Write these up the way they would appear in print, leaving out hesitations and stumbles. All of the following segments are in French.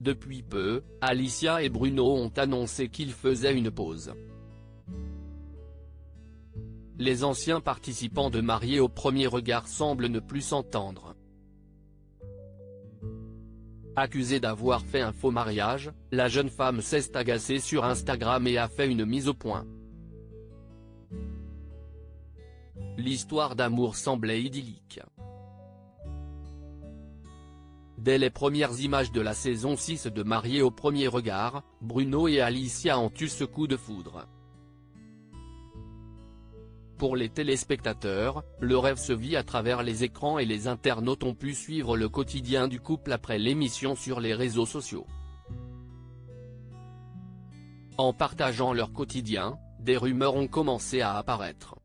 Depuis peu, Alicia et Bruno ont annoncé qu'ils faisaient une pause. Les anciens participants de Mariés au premier regard semblent ne plus s'entendre. Accusée d'avoir fait un faux mariage, la jeune femme s'est agacée sur Instagram et a fait une mise au point. L'histoire d'amour semblait idyllique. Dès les premières images de la saison 6 de Mariés au premier regard, Bruno et Alicia ont eu ce coup de foudre. Pour les téléspectateurs, le rêve se vit à travers les écrans et les internautes ont pu suivre le quotidien du couple après l'émission sur les réseaux sociaux. En partageant leur quotidien, des rumeurs ont commencé à apparaître.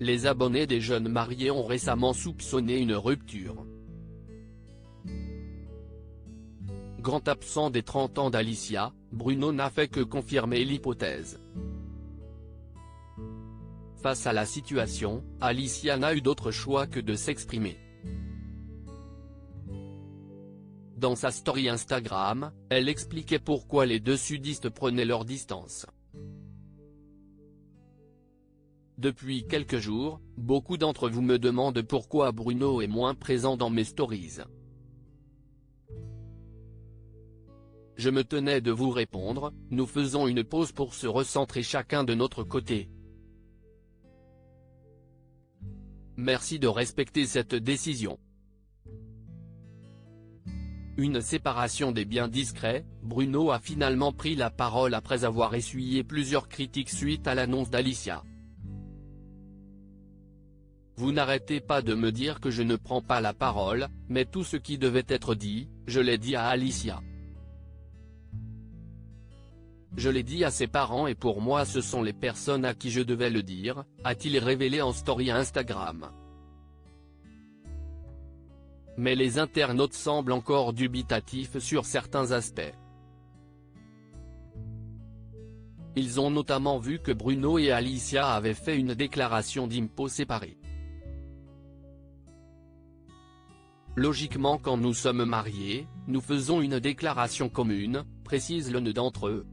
Les abonnés des jeunes mariés ont récemment soupçonné une rupture. Grand absent des 30 ans d'Alicia, Bruno n'a fait que confirmer l'hypothèse. Face à la situation, Alicia n'a eu d'autre choix que de s'exprimer. Dans sa story Instagram, elle expliquait pourquoi les deux sudistes prenaient leur distance. Depuis quelques jours, beaucoup d'entre vous me demandent pourquoi Bruno est moins présent dans mes stories. Je me tenais de vous répondre, nous faisons une pause pour se recentrer chacun de notre côté. Merci de respecter cette décision. Une séparation des biens discrets, Bruno a finalement pris la parole après avoir essuyé plusieurs critiques suite à l'annonce d'Alicia. Vous n'arrêtez pas de me dire que je ne prends pas la parole, mais tout ce qui devait être dit, je l'ai dit à Alicia. Je l'ai dit à ses parents et pour moi ce sont les personnes à qui je devais le dire, a-t-il révélé en story Instagram. Mais les internautes semblent encore dubitatifs sur certains aspects. Ils ont notamment vu que Bruno et Alicia avaient fait une déclaration d'impôts séparée. Logiquement quand nous sommes mariés, nous faisons une déclaration commune, précise l'un d'entre eux.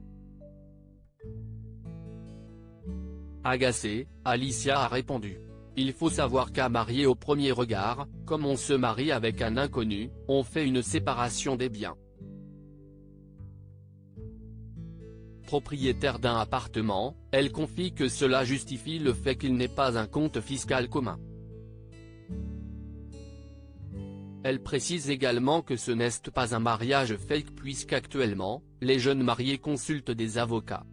Agacée, Alicia a répondu. Il faut savoir qu'à Mariés au premier regard, comme on se marie avec un inconnu, on fait une séparation des biens. Propriétaire d'un appartement, elle confie que cela justifie le fait qu'il n'est pas un compte fiscal commun. Elle précise également que ce n'est pas un mariage fake puisqu'actuellement, les jeunes mariés consultent des avocats.